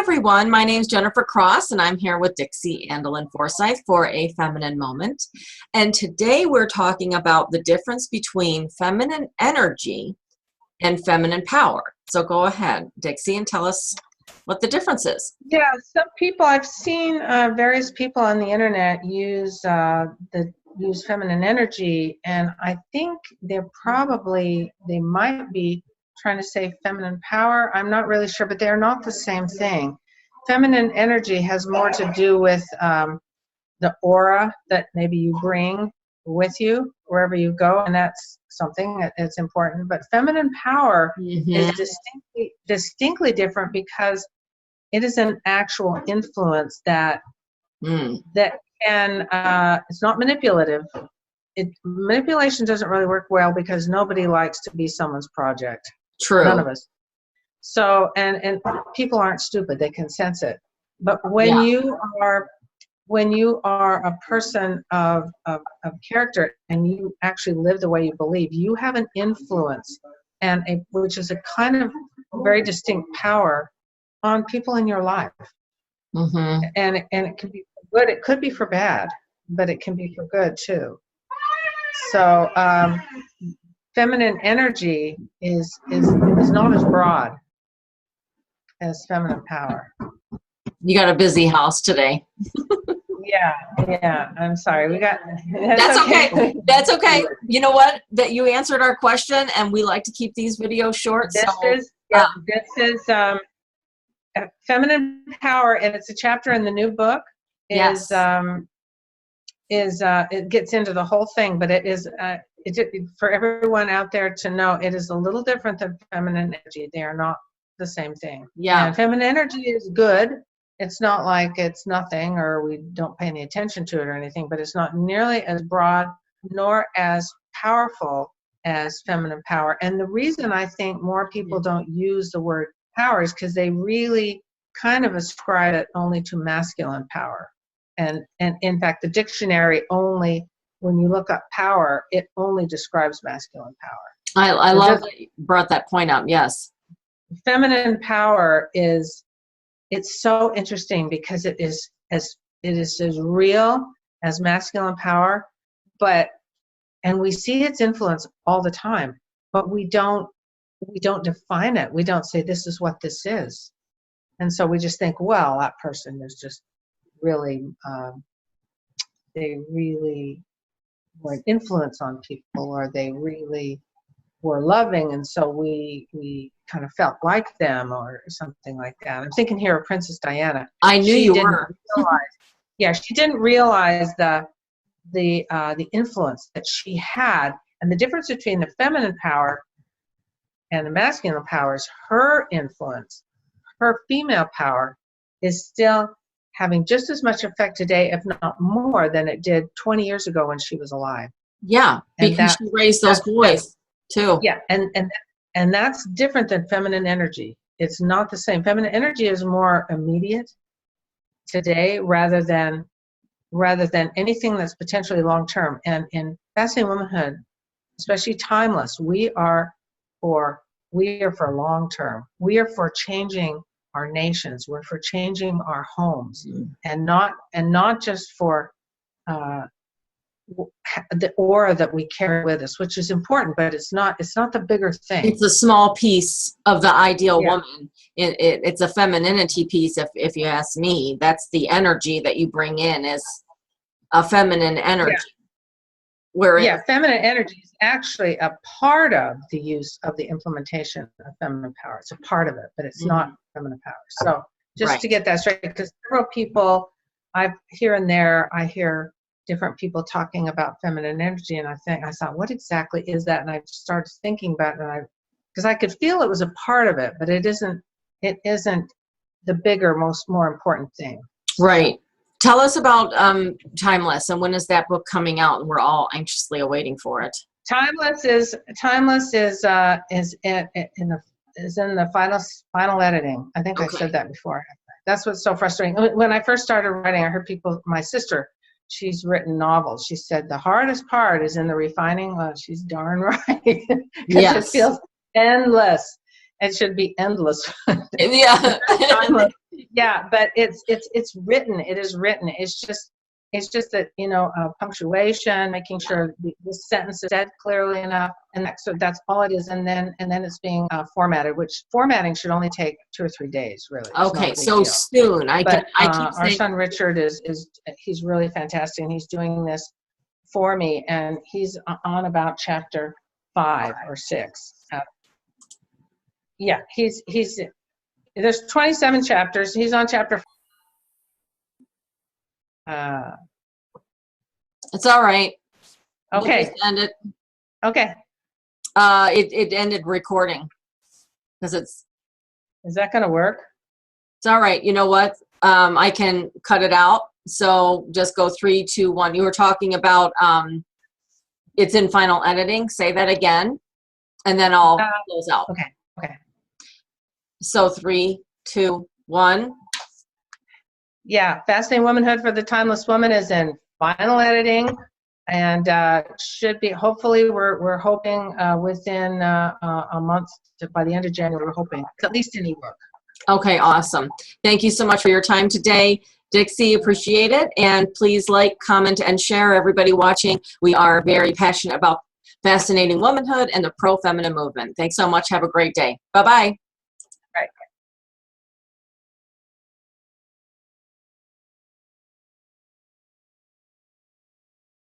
everyone, my name is Jennifer Cross and I'm here with Dixie Andelin Forsyth for A Feminine Moment. And today we're talking about the difference between feminine energy and feminine power. So go ahead, Dixie, and tell us what the difference is. Yeah, some people, I've seen various people on the internet use feminine energy, and I think they might be trying to say feminine power. I'm not really sure, but they're not the same thing. Feminine energy has more to do with the aura that maybe you bring with you wherever you go, and that's something that's important. But feminine power is distinctly different because it is an actual influence that can, it's not manipulative. Manipulation doesn't really work well because nobody likes to be someone's project. True. None of us. So, and people aren't stupid, they can sense it. But when you are a person of character and you actually live the way you believe, you have an influence, which is a kind of very distinct power on people in your life. And it can be for good, it could be for bad, but it can be for good too. So feminine energy is not as broad as feminine power. You got a busy house today. Yeah. I'm sorry. That's okay. That's okay. You know what? That you answered our question, and we like to keep these videos short. This is feminine power, and it's a chapter in the new book. It gets into the whole thing, but it is for everyone out there to know, it is a little different than feminine energy. They are not the same thing. Yeah. And feminine energy is good. It's not like it's nothing or we don't pay any attention to it or anything, but it's not nearly as broad nor as powerful as feminine power. And the reason I think more people don't use the word power is because they really kind of ascribe it only to masculine power. And in fact, the dictionary only, when you look up power, it only describes masculine power. I love that you brought that point up. Yes. Feminine power it's so interesting because it is as real as masculine power, and we see its influence all the time, but we don't define it. We don't say this is what this is. And so we just think, well, that person is just really, they really were an influence on people, or they really were loving, and so we kind of felt like them, or something like that. I'm thinking here of Princess Diana. I knew you were. She didn't realize the influence that she had, and the difference between the feminine power and the masculine power is her influence. Her female power is still having just as much effect today, if not more, than it did 20 years ago when she was alive. Yeah, because she raised those boys too. Yeah, and that's different than feminine energy. It's not the same. Feminine energy is more immediate today rather than anything that's potentially long term. And in Fascinating Womanhood, especially Timeless, we are for long term. We are for changing our nations. We're for changing our homes, and not just for the aura that we carry with us, which is important, but it's not the bigger thing. It's a small piece of the ideal woman. It's a femininity piece, if you ask me. That's the energy that you bring in, is a feminine energy. Feminine energy is actually a part of the use of the implementation of feminine power. It's a part of it, but it's not feminine power. So just to get that straight, because several people, here and there, I hear different people talking about feminine energy, and I thought, what exactly is that? And I started thinking about it, because I could feel it was a part of it, but it isn't the bigger, more important thing. Right. Tell us about Timeless, and when is that book coming out? And we're all anxiously awaiting for it. Timeless is in the final editing. I think I said that before. That's what's so frustrating. When I first started writing, I heard people, my sister, she's written novels. She said the hardest part is in the refining. Well, she's darn right. Because it feels endless. It should be endless. Yeah. Yeah, but it's written. It is written. It's just that, you know, punctuation, making sure the sentence is said clearly enough, and so that's all it is. And then it's being formatted, which formatting should only take 2 or 3 days, really. It's not Okay, a big so deal. soon. But I keep our saying, son Richard is he's really fantastic, and he's doing this for me, and he's on about chapter 5 or 6. Yeah, he's there's 27 chapters. He's on chapter. it's all right. We'll Okay. just end it. Okay. It ended recording because Is that going to work? it's all right. You know what? I can cut it out. So just go 3, 2, 1. You were talking about it's in final editing. Say that again, and then I'll close out. Okay. Okay. So 3, 2, 1. Yeah, Fascinating Womanhood for the Timeless Woman is in final editing, and should be, hopefully, we're hoping within a month, by the end of January, we're hoping it's at least in ebook. Okay, awesome. Thank you so much for your time today, Dixie. Appreciate it. And please like, comment, and share, everybody watching. We are very passionate about fascinating womanhood and the pro-feminine movement. Thanks so much. Have a great day. Bye-bye.